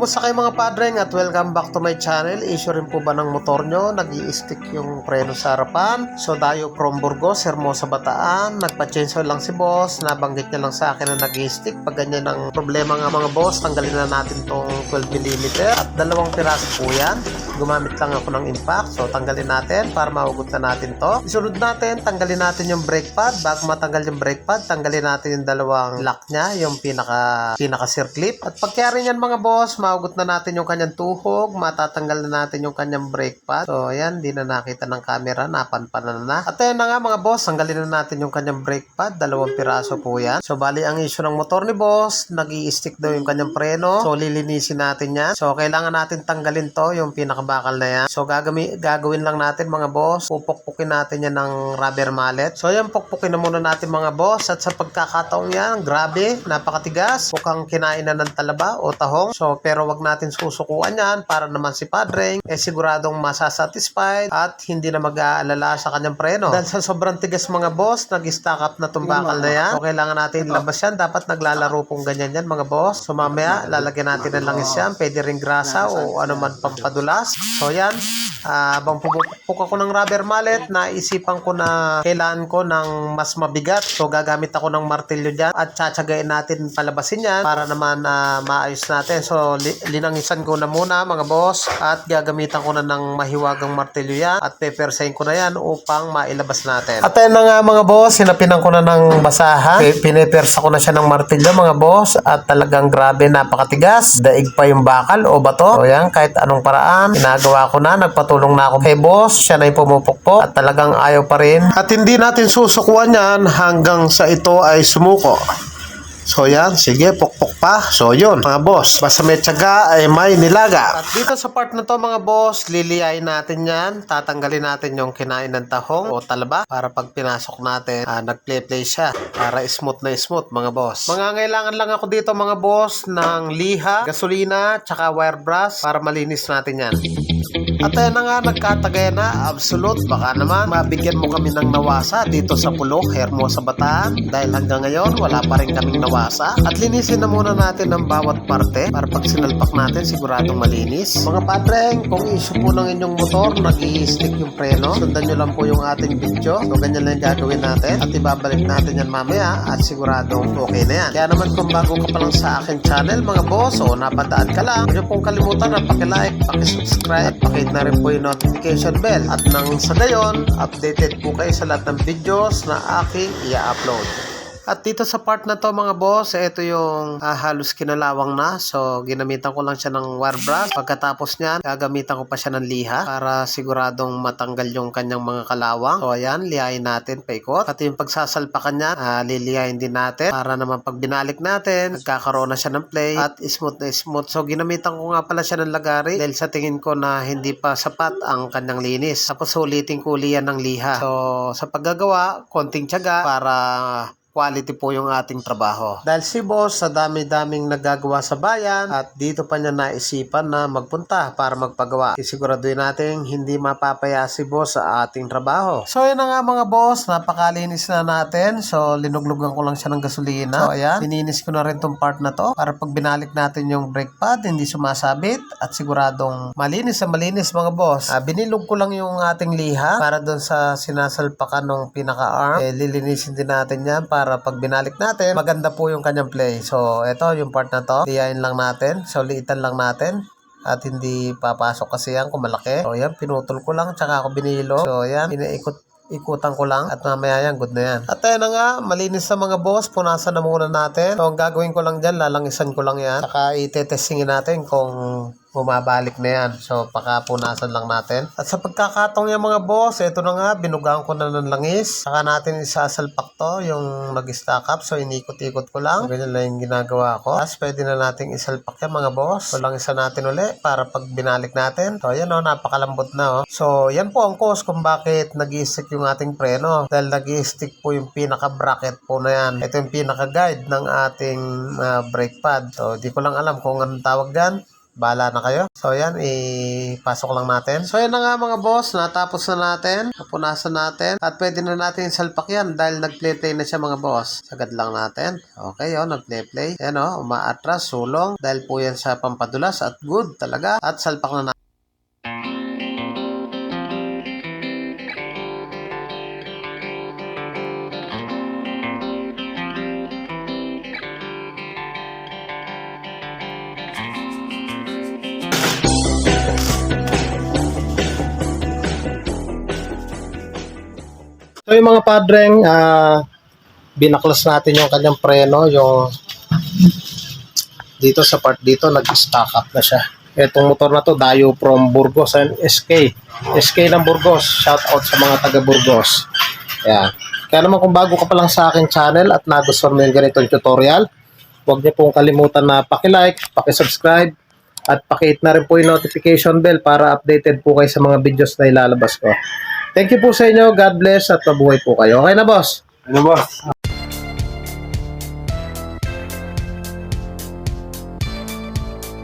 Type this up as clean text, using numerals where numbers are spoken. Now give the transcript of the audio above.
Kumusta kayo mga padreng at welcome back to my channel. Issue rin po ba ng motor nyo? Nag-i-stick yung preno sa harapan. So Dayo from Burgos, Hermosa, Bataan. Nagpa-change oil lang si boss. Nabanggit niya lang sa akin na nag-i-stick. Pag ganyan ang problema nga mga boss, tanggalin na natin tong 12mm at 2 piraso po yan. Gumamit lang ako ng impact. So tanggalin natin para mahugot na natin to. Isunod natin, tanggalin natin yung brake pad. Bago matanggal yung brake pad, tanggalin natin yung dalawang lock niya, yung pinaka circlip. At pagkayari niyan mga boss, mahugot na natin yung kanyang tuhog, matatanggal na natin yung kanyang brake pad. So ayan, di na nakita ng camera, napanpanan na. At ayan na nga mga boss, tanggalin na natin yung kanyang brake pad, 2 piraso po yan. So bali ang issue ng motor ni boss, nag-i-stick daw yung kanyang preno. So lilinisin natin yan. So kailangan natin tanggalin to, yung pinakabakal na yan. So gagawin lang natin mga boss, pupukpukin natin yan ng rubber mallet. So ayan, pukpukin na muna natin mga boss. At sa pagkakataong yan, grabe, napakatigas. Mukhang kinain na ng talaba o tahong. So pero wag natin susukuan yan para naman si Padreng siguradong masasatisfied at hindi na mag-aalala sa kanyang preno. Dahil sa sobrang tigas mga boss, nag-stack up na itong bakal na yan. So kailangan natin ilabas yan. Dapat naglalaro pong ganyan yan mga boss. So mamaya lalagyan natin ng langis yan. Pwede ring grasa o ano man pampadulas. So yan, habang pupukpuk ako ng rubber mallet, naisipan ko na kailangan ko ng mas mabigat. So gagamit ako ng martilyo dyan at tsatsagain natin palabasin yan para naman maayos natin. So linangisan ko na muna mga boss at gagamitan ko na ng mahiwagang martilyo yan at pepersahin ko na yan upang mailabas natin. At ayun na nga mga boss, sinapinan ko na ng basahan. Pinepersa ko na siya ng martilyo mga boss at talagang grabe, napakatigas. Daig pa yung bakal o bato. So yan, kahit anong paraan, ginagawa ko na. Nagpatulong na ako kay boss. Siya na yung pumupukpok at talagang ayaw pa rin. At hindi natin susukuan yan hanggang sa ito ay sumuko. So yan, sige, pukpok pa. So yun mga boss, basta may tiyaga ay may nilaga. At dito sa part na to mga boss, liliyain natin yan. Tatanggalin natin yung kinain ng tahong o talaba para pag pinasok natin, nag-play siya para smooth na smooth mga boss. Mangangailangan lang ako dito mga boss ng liha, gasolina, tsaka wire brush para malinis natin yan. At ayan na nga, nagkatagay na, absolute. Baka naman mabigyan mo kami ng nawasa dito sa Pulok, Hermosa, Bataan. Dahil hanggang ngayon, wala pa rin kaming nawasa. At linisin na muna natin ang bawat parte para pag sinalpak natin, siguradong malinis. Mga padreng, kung issue po ng inyong motor, nag-i-stick yung preno, sundan nyo lang po yung ating video. So ganyan lang gagawin natin. At ibabalik natin yan mamaya at siguradong okay na yan. Kaya naman kung bago ka pa lang sa akin channel, mga boss, o napadaan ka lang, huwag nyo pong kalimutan na paki-like, paki-subscribe, na rin po yung notification bell at nang sa gayon, updated po kayo sa lahat ng videos na aking i-upload. At dito sa part na to mga boss, ito yung halos kinalawang na. So ginamitan ko lang siya ng wire brush. Pagkatapos niyan, gagamitan ko pa siya ng liha para siguradong matanggal yung kanyang mga kalawang. So ayan, lihain natin paikot. At yung pagsasalpakan niya, lilihain din natin para naman pag binalik natin, nagkakaroon na siya ng play at smooth na smooth. So ginamitan ko nga pala siya ng lagari dahil sa tingin ko na hindi pa sapat ang kanyang linis. Tapos ulitin ko ulian ng liha. So sa paggagawa, konting tiyaga para quality po yung ating trabaho. Dahil si boss sa dami-daming nagagawa sa bayan at dito pa niya naisipan na magpunta para magpagawa. Isiguraduhin natin hindi mapapaya si boss sa ating trabaho. So yun na nga mga boss, napakalinis na natin. So linuglugan ko lang siya ng gasolina. So ayan, lininis ko na rin tong part na to para pag binalik natin yung brake pad, hindi sumasabit at siguradong malinis na malinis mga boss. Binilog ko lang yung ating liha para doon sa sinasalpakan ng pinaka-arm. Lilinisin din natin yan para pag binalik natin, maganda po yung kanyang play. So, ito yung part na to. Liyain lang natin. So, liitan lang natin. At hindi papasok kasi yan kung malaki. So, yan, pinutol ko lang. Tsaka ako binilo. So, yan, ikutan ko lang at mamaya yan, good na yan. At ayan na nga, malinis na mga boss, punasan na muna natin. So, ang gagawin ko lang dyan, lalangisan ko lang yan. Saka itetestingin natin kung bumabalik na yan. So, pakapunasan lang natin. At sa pagkakataong yan mga boss, ito na nga, binugaan ko na ng langis. Saka natin isasalpak to, yung nag-stack up. So, inikot-ikot ko lang. So, ganyan lang yung ginagawa ko. Tapos, pwede na nating isalpak yan mga boss. So, langisan natin uli para pag binalik natin. So, yan o, napakalambot na o. So, yan po ang cause kung bakit nag-i-stick yung ating preno. Dahil nag-i-stick po yung pinaka-bracket po na yan. Ito yung pinaka-guide ng ating brake pad. So, di ko lang alam kung anong tawag dyan. Bahala na kayo. So yan, ipasok lang natin. So yan na nga mga boss, natapos na natin, napunasan natin, at pwede na natin salpak yan dahil nag-play na siya mga boss. Sagad lang natin. Okay, nag-play. Yan umaatras, sulong, dahil po yan sa pampadulas at good talaga. At salpak na natin. So yung mga padreng, binaklas natin yung kanyang preno, yung dito sa part dito, nag-stock up na siya. Itong motor na to, Dayo from Burgos and SK. SK ng Burgos, shout out sa mga taga Burgos. Yan. Kaya naman kung bago ka pa lang sa aking channel at nagustuhan mo yung ganitong tutorial, huwag niyo pong kalimutan na paki-like, paki-subscribe, at paki-hit na rin po yung notification bell para updated po kayo sa mga videos na ilalabas ko. Thank you po sa inyo. God bless at mabuhay po kayo. Okay na, boss? Ano boss?